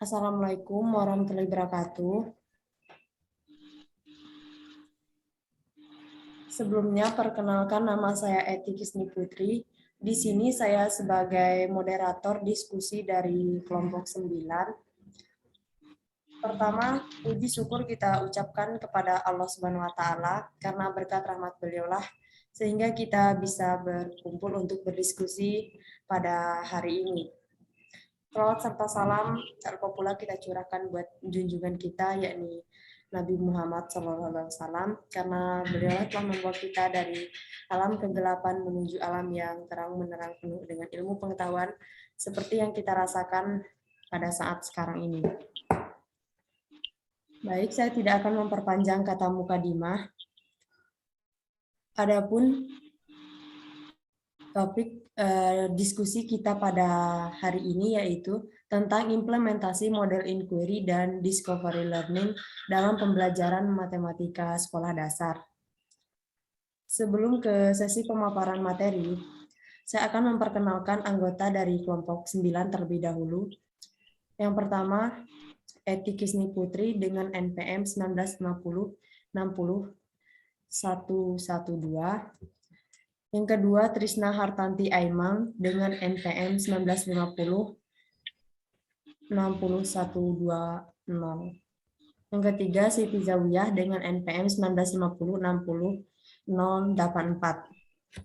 Assalamualaikum warahmatullahi wabarakatuh. Sebelumnya, perkenalkan nama saya Eti Kisni Putri. Di sini saya sebagai moderator diskusi dari kelompok 9. Pertama, puji syukur kita ucapkan kepada Allah Subhanahu wa taala karena berkat rahmat beliaulah sehingga kita bisa berkumpul untuk berdiskusi pada hari ini. Salawat serta salam terpopuler kita curahkan buat junjungan kita yakni Nabi Muhammad SAW karena beliau telah membawa kita dari alam kegelapan menuju alam yang terang menerang penuh dengan ilmu pengetahuan seperti yang kita rasakan pada saat sekarang ini. Baik, saya tidak akan memperpanjang kata mukadimah. Adapun topik diskusi kita pada hari ini yaitu tentang implementasi model inquiry dan discovery learning dalam pembelajaran matematika sekolah dasar. Sebelum ke sesi pemaparan materi, saya akan memperkenalkan anggota dari kelompok 9 terlebih dahulu. Yang pertama, Eti Kisni Putri dengan NPM 1960 60 112. Yang kedua, Trisna Hartanti Aimang dengan NPM 1950 60120. Yang ketiga, Siti Zawiyah dengan NPM 1950 60 084.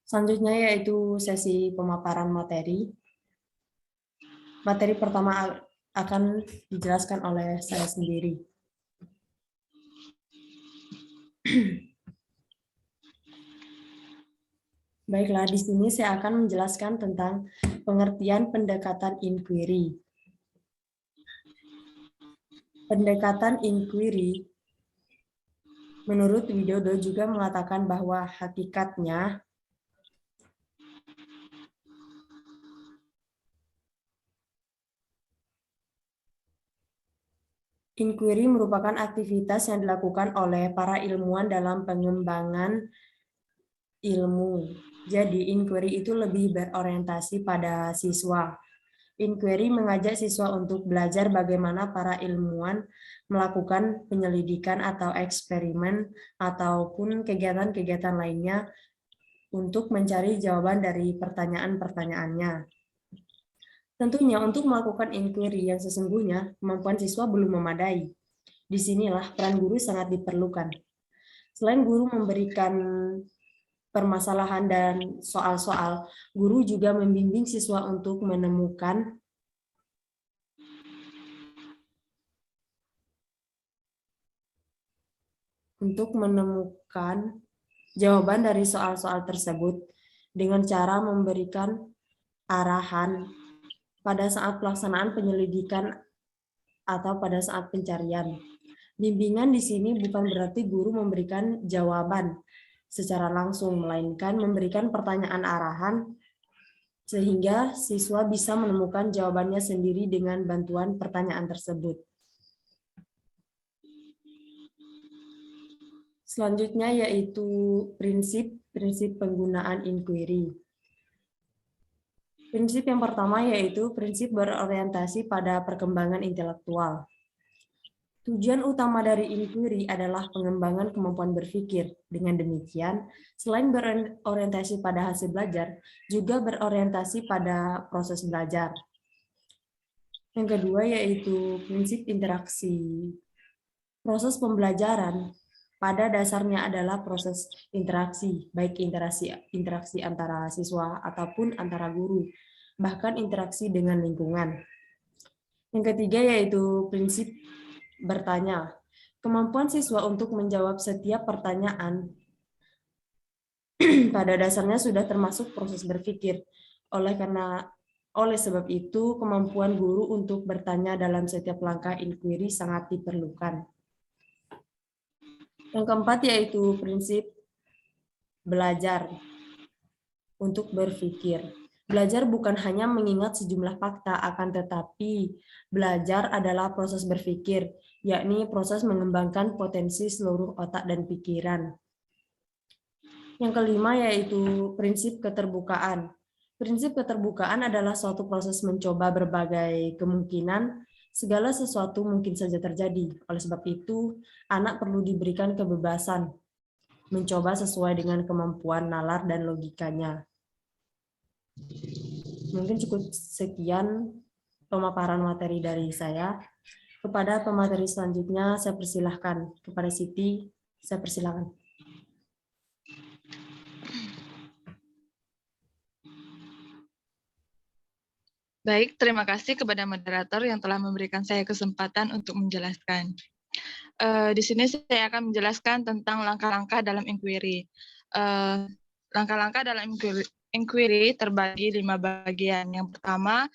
Selanjutnya yaitu sesi pemaparan materi. Materi pertama akan dijelaskan oleh saya sendiri. Baiklah, di sini saya akan menjelaskan tentang pengertian pendekatan inquiry. Pendekatan inquiry menurut Widodo juga mengatakan bahwa hakikatnya inquiry merupakan aktivitas yang dilakukan oleh para ilmuwan dalam pengembangan ilmu. Jadi, inquiry itu lebih berorientasi pada siswa. Inquiry mengajak siswa untuk belajar bagaimana para ilmuwan melakukan penyelidikan atau eksperimen ataupun kegiatan-kegiatan lainnya untuk mencari jawaban dari pertanyaan-pertanyaannya. Tentunya untuk melakukan inquiry yang sesungguhnya, kemampuan siswa belum memadai. Disinilah peran guru sangat diperlukan. Selain guru memberikan permasalahan dan soal-soal, guru juga membimbing siswa untuk menemukan jawaban dari soal-soal tersebut dengan cara memberikan arahan pada saat pelaksanaan penyelidikan atau pada saat pencarian. Bimbingan di sini bukan berarti guru memberikan jawaban secara langsung, melainkan memberikan pertanyaan arahan sehingga siswa bisa menemukan jawabannya sendiri dengan bantuan pertanyaan tersebut. Selanjutnya yaitu prinsip penggunaan inquiry. Prinsip yang pertama yaitu prinsip berorientasi pada perkembangan intelektual. Tujuan utama dari inquiry adalah pengembangan kemampuan berpikir. Dengan demikian, selain berorientasi pada hasil belajar, juga berorientasi pada proses belajar. Yang kedua yaitu prinsip interaksi. Proses pembelajaran pada dasarnya adalah proses interaksi, baik interaksi antara siswa ataupun antara guru, bahkan interaksi dengan lingkungan. Yang ketiga yaitu prinsip bertanya. Kemampuan siswa untuk menjawab setiap pertanyaan pada dasarnya sudah termasuk proses berpikir. Oleh sebab itu, kemampuan guru untuk bertanya dalam setiap langkah inquiry sangat diperlukan. Yang keempat yaitu prinsip belajar untuk berpikir. Belajar bukan hanya mengingat sejumlah fakta, akan tetapi belajar adalah proses berpikir, yakni proses mengembangkan potensi seluruh otak dan pikiran. Yang kelima yaitu prinsip keterbukaan. Prinsip keterbukaan adalah suatu proses mencoba berbagai kemungkinan, segala sesuatu mungkin saja terjadi. Oleh sebab itu, anak perlu diberikan kebebasan, mencoba sesuai dengan kemampuan nalar dan logikanya. Mungkin cukup sekian pemaparan materi dari saya. Kepada pemateri selanjutnya, saya persilahkan. Kepada Siti, saya persilahkan. Baik, terima kasih kepada moderator yang telah memberikan saya kesempatan untuk menjelaskan. Di sini saya akan menjelaskan tentang langkah-langkah dalam inquiry. Langkah-langkah dalam inquiry terbagi 5 bagian. Yang pertama,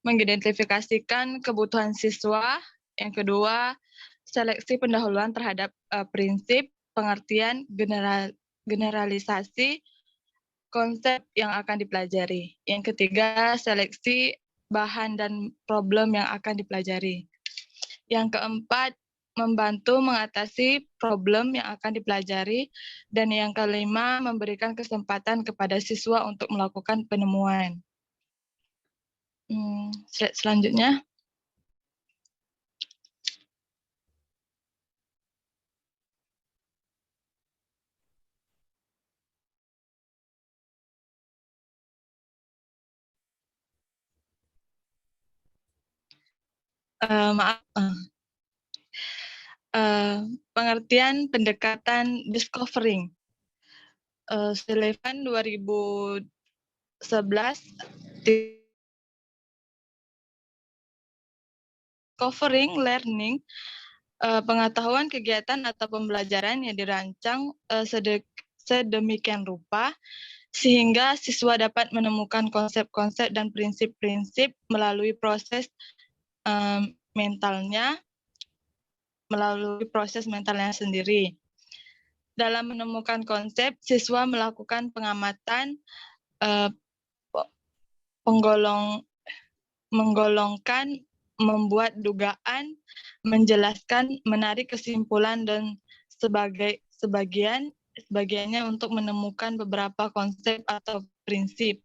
mengidentifikasikan kebutuhan siswa. Yang kedua, seleksi pendahuluan terhadap prinsip, pengertian, generalisasi, konsep yang akan dipelajari. Yang ketiga, seleksi bahan dan problem yang akan dipelajari. Yang keempat, membantu mengatasi problem yang akan dipelajari. Dan yang kelima, memberikan kesempatan kepada siswa untuk melakukan penemuan. Slide selanjutnya. Pengertian pendekatan discovering. Sullivan 2011 discovering learning, pengetahuan kegiatan atau pembelajaran yang dirancang sedemikian rupa sehingga siswa dapat menemukan konsep-konsep dan prinsip-prinsip melalui proses mentalnya sendiri. Dalam menemukan konsep, siswa melakukan pengamatan, menggolongkan, membuat dugaan, menjelaskan, menarik kesimpulan, dan sebagiannya untuk menemukan beberapa konsep atau prinsip.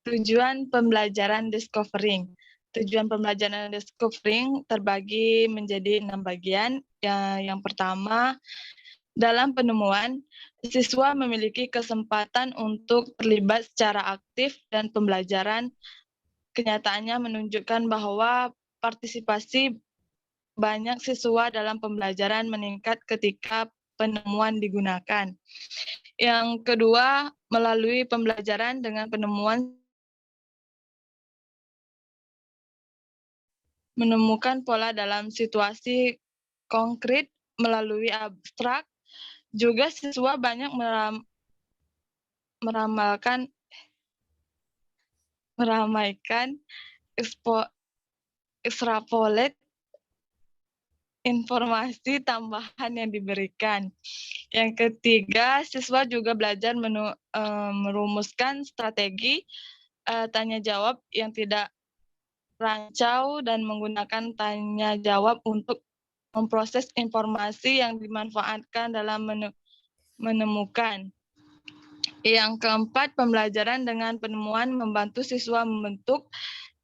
Tujuan pembelajaran discovering. Tujuan pembelajaran discovering terbagi menjadi 6 bagian. Yang pertama, dalam penemuan, siswa memiliki kesempatan untuk terlibat secara aktif dan pembelajaran kenyataannya menunjukkan bahwa partisipasi banyak siswa dalam pembelajaran meningkat ketika penemuan digunakan. Yang kedua, melalui pembelajaran dengan penemuan menemukan pola dalam situasi konkret melalui abstrak. Juga siswa banyak meramaikan extrapolate informasi tambahan yang diberikan. Yang ketiga, siswa juga belajar merumuskan strategi tanya jawab yang tidak rancau dan menggunakan tanya jawab untuk memproses informasi yang dimanfaatkan dalam menemukan. Yang keempat, pembelajaran dengan penemuan membantu siswa membentuk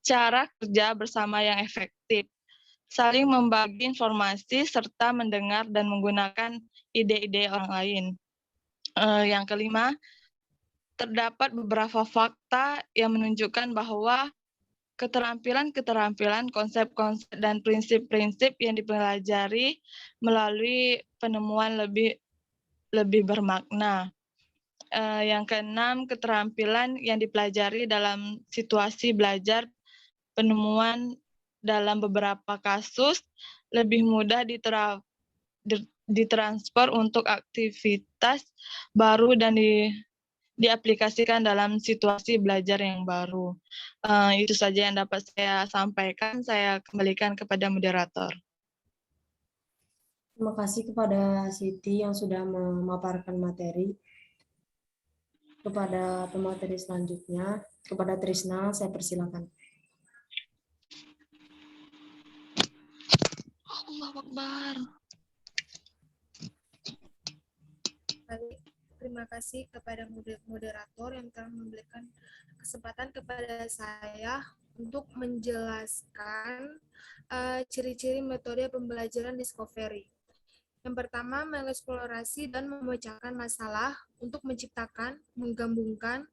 cara kerja bersama yang efektif, saling membagi informasi, serta mendengar dan menggunakan ide-ide orang lain. Yang kelima, terdapat beberapa fakta yang menunjukkan bahwa keterampilan-keterampilan, konsep-konsep, dan prinsip-prinsip yang dipelajari melalui penemuan lebih bermakna. Yang keenam, keterampilan yang dipelajari dalam situasi belajar penemuan dalam beberapa kasus lebih mudah ditransfer untuk aktivitas baru dan diaplikasikan dalam situasi belajar yang baru. Itu saja yang dapat saya sampaikan. Saya kembalikan kepada moderator. Terima kasih kepada Siti yang sudah memaparkan materi. Kepada pemateri selanjutnya, kepada Trisna, saya persilakan. Allahu Akbar. Baik, terima kasih kepada moderator yang telah memberikan kesempatan kepada saya untuk menjelaskan ciri-ciri metode pembelajaran discovery. Yang pertama, mengeksplorasi dan memecahkan masalah untuk menciptakan, menggabungkan,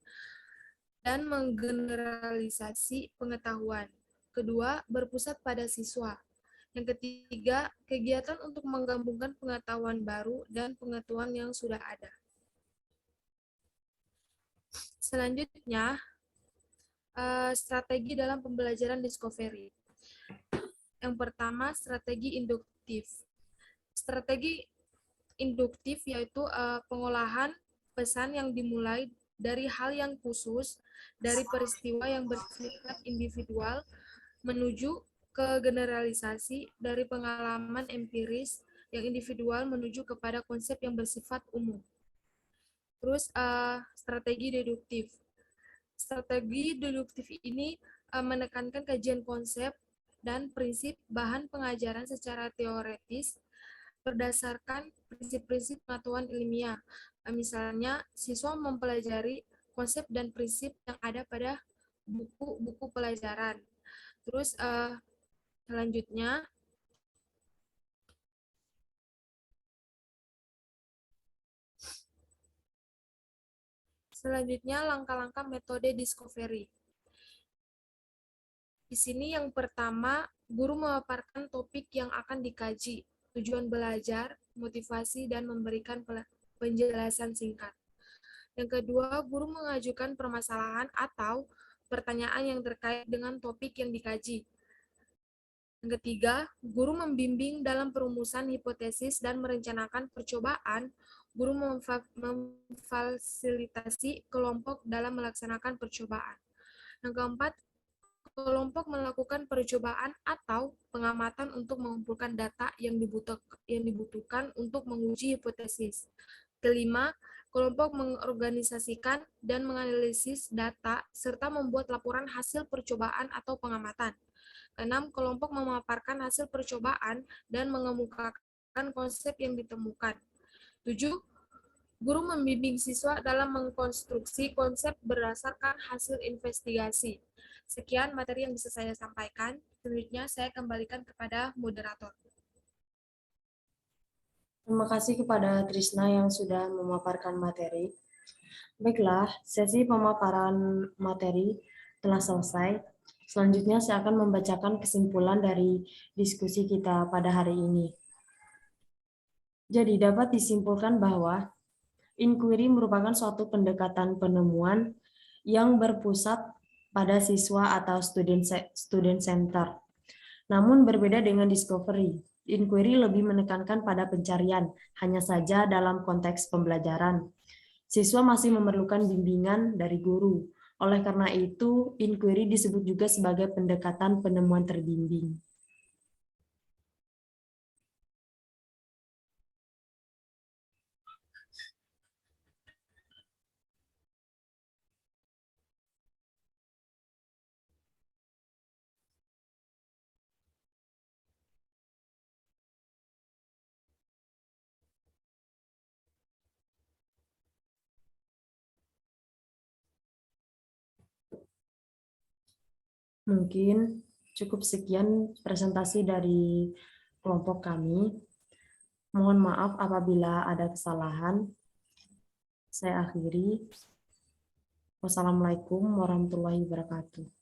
dan menggeneralisasi pengetahuan. Kedua, berpusat pada siswa. Yang ketiga, kegiatan untuk menggabungkan pengetahuan baru dan pengetahuan yang sudah ada. Selanjutnya, strategi dalam pembelajaran discovery. Yang pertama, strategi induktif. Strategi induktif yaitu pengolahan pesan yang dimulai dari hal yang khusus, dari peristiwa yang bersifat individual, menuju ke generalisasi, dari pengalaman empiris yang individual menuju kepada konsep yang bersifat umum. Terus strategi deduktif. Strategi deduktif ini menekankan kajian konsep dan prinsip bahan pengajaran secara teoretis berdasarkan prinsip-prinsip pengetahuan ilmiah. Misalnya, siswa mempelajari konsep dan prinsip yang ada pada buku-buku pelajaran. Terus selanjutnya langkah-langkah metode discovery. Di sini yang pertama, guru memaparkan topik yang akan dikaji, tujuan belajar, motivasi, dan memberikan penjelasan singkat. Yang kedua, guru mengajukan permasalahan atau pertanyaan yang terkait dengan topik yang dikaji. Yang ketiga, guru membimbing dalam perumusan hipotesis dan merencanakan percobaan. Guru memfasilitasi kelompok dalam melaksanakan percobaan. Yang keempat, kelompok melakukan percobaan atau pengamatan untuk mengumpulkan data yang dibutuhkan untuk menguji hipotesis. Kelima, kelompok mengorganisasikan dan menganalisis data serta membuat laporan hasil percobaan atau pengamatan. Keenam, kelompok memaparkan hasil percobaan dan mengemukakan konsep yang ditemukan. 7. Guru membimbing siswa dalam mengkonstruksi konsep berdasarkan hasil investigasi. Sekian materi yang bisa saya sampaikan. Selanjutnya saya kembalikan kepada moderator. Terima kasih kepada Trisna yang sudah memaparkan materi. Baiklah, sesi pemaparan materi telah selesai. Selanjutnya saya akan membacakan kesimpulan dari diskusi kita pada hari ini. Jadi dapat disimpulkan bahwa inquiry merupakan suatu pendekatan penemuan yang berpusat pada siswa atau student center. Namun berbeda dengan discovery, inquiry lebih menekankan pada pencarian, hanya saja dalam konteks pembelajaran. Siswa masih memerlukan bimbingan dari guru. Oleh karena itu, inquiry disebut juga sebagai pendekatan penemuan terbimbing. Mungkin cukup sekian presentasi dari kelompok kami. Mohon maaf apabila ada kesalahan. Saya akhiri. Wassalamualaikum warahmatullahi wabarakatuh.